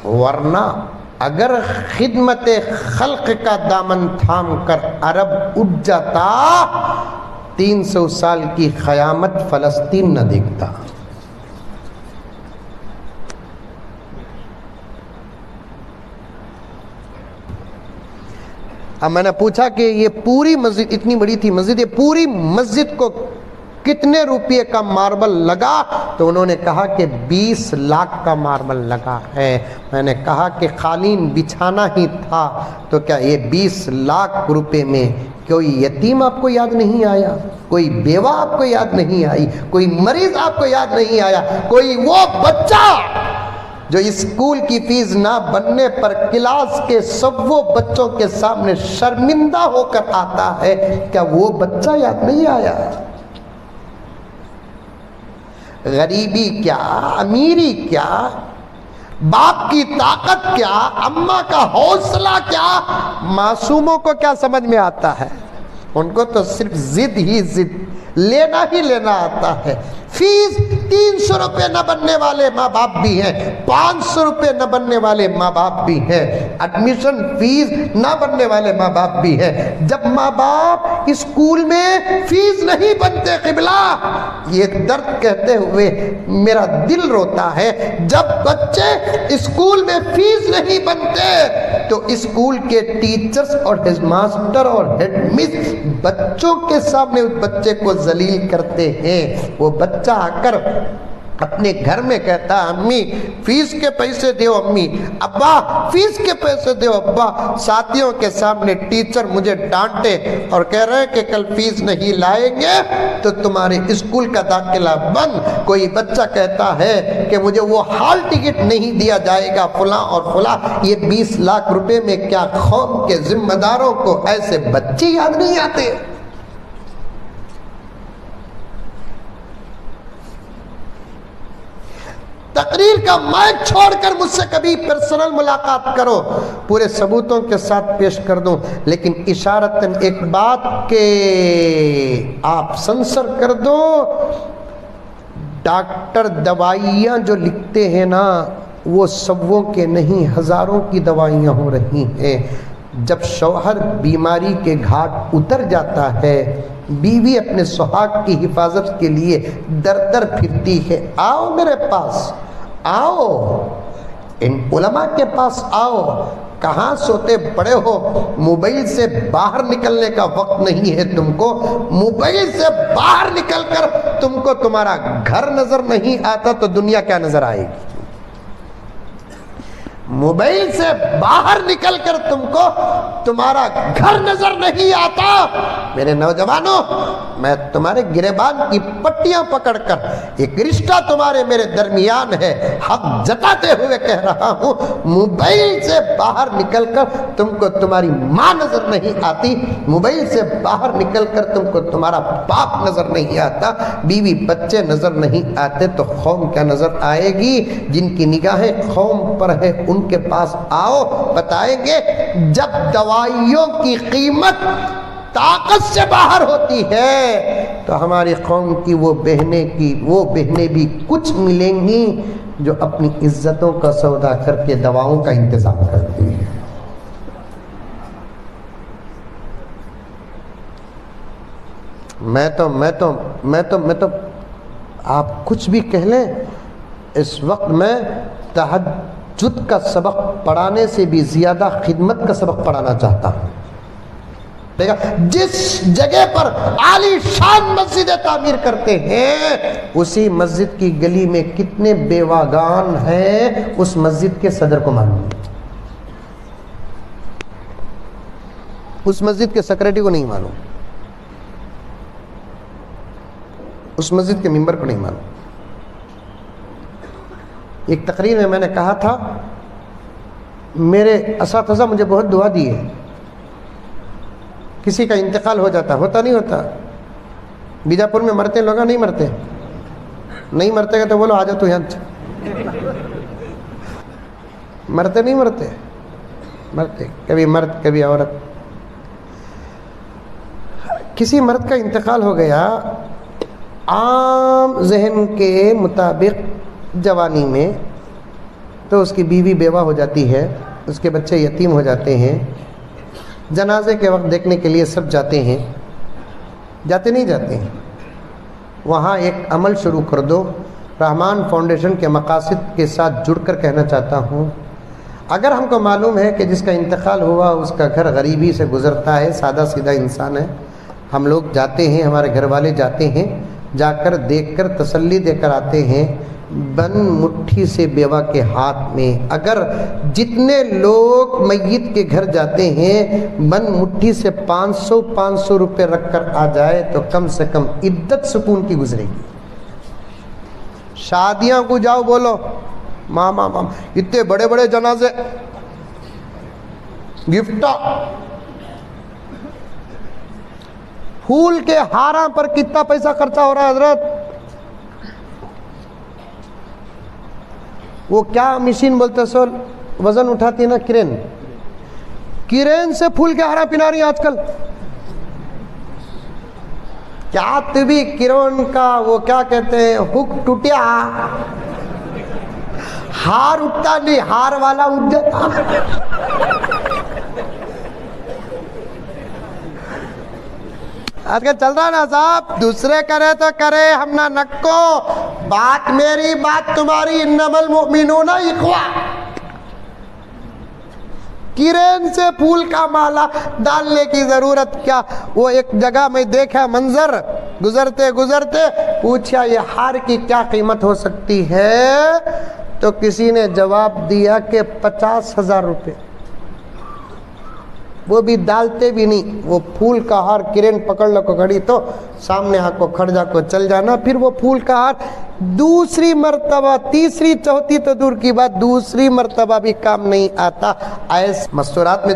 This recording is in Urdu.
ورنہ اگر خدمت خلق کا دامن تھام کر عرب اٹھ جاتا 300 سال کی قیامت فلسطین نہ دیکھتا۔ اب میں نے پوچھا کہ یہ پوری مسجد اتنی بڑی تھی مسجد، یہ پوری مسجد کو کتنے روپے کا ماربل لگا؟ تو انہوں نے کہا کہ 20 لاکھ کا ماربل لگا ہے۔ میں نے کہا کہ قالین بچھانا ہی تھا تو کیا یہ 20 لاکھ روپے میں کوئی یتیم آپ کو یاد نہیں آیا؟ کوئی بیوہ آپ کو یاد نہیں آئی؟ کوئی مریض آپ کو یاد نہیں آیا؟ کوئی وہ بچہ جو اسکول کی فیس نہ بننے پر کلاس کے سبوں بچوں کے سامنے شرمندہ ہو کر آتا ہے، کیا وہ بچہ یاد نہیں آیا؟ غریبی کیا، امیری کیا، باپ کی طاقت کیا، اماں کا حوصلہ کیا، معصوموں کو کیا سمجھ میں آتا ہے؟ ان کو تو صرف ضد ہی ضد، لینا ہی لینا آتا ہے۔ فیس 300 روپے نہ بننے والے ماں باپ بھی ہیں، 500 روپے نہ بننے والے ماں باپ بھی ہیں، ایڈمیشن فیس نہ بننے والے ماں باپ بھی ہیں۔ جب ماں باپ اسکول میں فیس نہیں بنتے قبلہ، یہ درد کہتے ہوئے میرا دل روتا ہے۔ جب بچے اسکول میں فیس نہیں بنتے تو اسکول کے ٹیچرز اور ہیڈ ماسٹر اور ہیڈ مس بچوں کے سامنے اس بچے کو ذلیل کرتے ہیں۔ وہ بچہ آ کر اپنے گھر میں کہتا ہے امی فیس کے پیسے دیو، امی ابا فیس کے پیسے دیو ابا۔ ساتھیوں کے سامنے ٹیچر مجھے ڈانٹے اور کہہ رہے ہیں کہ کل فیس نہیں لائیں گے تو تمہارے اسکول کا داخلہ بند۔ کوئی بچہ کہتا ہے کہ مجھے وہ ہال ٹکٹ نہیں دیا جائے گا فلاں اور فلاں۔ یہ 20 لاکھ روپے میں کیا قوم کے ذمہ داروں کو ایسے بچے یاد نہیں آتے؟ تقریر کا مائک چھوڑ کر مجھ سے کبھی پرسنل ملاقات کرو، پورے ثبوتوں کے ساتھ پیش کر دوں، لیکن اشارتاً ایک بات کہ آپ سنسر کر دو، ڈاکٹر دوائیاں جو لکھتے ہیں نا وہ سووں کے نہیں ہزاروں کی دوائیاں ہو رہی ہیں۔ جب شوہر بیماری کے گھاٹ اتر جاتا ہے، بیوی اپنے سہاگ کی حفاظت کے لیے در در پھرتی ہے، آؤ میرے پاس آؤ، ان علماء کے پاس آؤ۔ کہاں سوتے پڑے ہو؟ موبائل سے باہر نکلنے کا وقت نہیں ہے تم کو۔ موبائل سے باہر نکل کر تم کو تمہارا گھر نظر نہیں آتا تو دنیا کیا نظر آئے گی؟ موبائل سے باہر نکل کر تم کو تمہارا گھر نظر نہیں آتا۔ میرے نوجوانوں، میں تمہارے گریبان کی پٹیاں پکڑ کر ایک رشتہ تمہارے میرے درمیان ہے، حق جتاتے ہوئے کہہ رہا ہوں، موبائل سے باہر نکل کر تم کو تمہاری ماں نظر نہیں آتی، موبائل سے باہر نکل کر تم کو تمہارا باپ نظر نہیں آتا، بیوی بچے نظر نہیں آتے تو قوم کیا نظر آئے گی؟ جن کی نگاہیں قوم پر ہے ان کے پاس آؤ، بتائیں گے جب دوائیوں کی قیمت طاقت سے باہر ہوتی ہے تو ہماری قوم کی وہ بہنیں بھی کچھ ملیں گی جو اپنی عزتوں کا سودا کر کے دواؤں کا انتظام کرتی ہیں۔ میں تو آپ کچھ بھی کہہ لیں، اس وقت میں تہجد کا سبق پڑھانے سے بھی زیادہ خدمت کا سبق پڑھانا چاہتا ہوں۔ جس جگہ پر عالی شان مسجد تعمیر کرتے ہیں اسی مسجد کی گلی میں کتنے بیواگان ہیں اس مسجد کے صدر کو معلوم ہے، اس مسجد کے سیکرٹری کو نہیں معلوم، اس مسجد کے ممبر کو نہیں معلوم۔ ایک تقریر میں نے کہا تھا میرے اساتذہ مجھے بہت دعا دی ہے، کسی کا انتقال ہو جاتا، ہوتا نہیں ہوتا، بیجاپور میں مرتے لوگ نہیں مرتے، نہیں مرتے گا تو بولو آ جاؤ تو یہاں، مرتے نہیں مرتے، مرتے کبھی مرد کبھی عورت۔ کسی مرد کا انتقال ہو گیا، عام ذہن کے مطابق جوانی میں تو اس کی بیوی بیوہ ہو جاتی ہے، اس کے بچے یتیم ہو جاتے ہیں، جنازے کے وقت دیکھنے کے لیے سب جاتے ہیں، جاتے نہیں جاتے ہیں؟ وہاں ایک عمل شروع کر دو۔ رحمان فاؤنڈیشن کے مقاصد کے ساتھ جڑ کر کہنا چاہتا ہوں، اگر ہم کو معلوم ہے کہ جس کا انتقال ہوا اس کا گھر غریبی سے گزرتا ہے، سادہ سیدھا انسان ہے، ہم لوگ جاتے ہیں، ہمارے گھر والے جاتے ہیں، جا کر دیکھ کر تسلی دے کر آتے ہیں، بن مٹھی سے بیوہ کے ہاتھ میں۔ اگر جتنے لوگ میت کے گھر جاتے ہیں بن مٹھی سے 500 روپے رکھ کر آ جائے تو کم سے کم عدت سکون کی گزرے گی۔ شادیاں کو جاؤ بولو ماما اتنے بڑے بڑے جنازے، گفٹا، پھول کے ہاراں پر کتنا پیسہ خرچہ ہو رہا ہے حضرت؟ وہ کیا مشین بولتے سو وزن اٹھاتی ہے نا، کرین سے پھول کے ہارا پنا رہی ہیں آج کل۔ کیا تبھی کرون کا وہ کیا کہتے ہیں، ہک ٹوٹیا، ہار اٹھتا نہیں، ہار والا اٹھ جاتا۔ آج کل چل رہا نا صاحب، دوسرے کرے تو کرے، ہم نہ نکو، بات میری بات تمہاری، انما المؤمنون اخوہ۔ کرین سے پھول کا مالا ڈالنے کی ضرورت کیا؟ وہ ایک جگہ میں دیکھا منظر، گزرتے گزرتے پوچھا یہ ہار کی کیا قیمت ہو سکتی ہے؟ تو کسی نے جواب دیا کہ 50,000 روپے۔ وہ بھی ڈالتے بھی نہیں، وہ پھول کا ہار کرین پکڑ لو کو کھڑی تو سامنے آ کو کھڑ جا کو چل جانا، پھر وہ پھول کا ہار دوسری مرتبہ، تیسری چوتھی تو دور کی بات، دوسری مرتبہ بھی کام نہیں آتا۔ ایس مستورات میں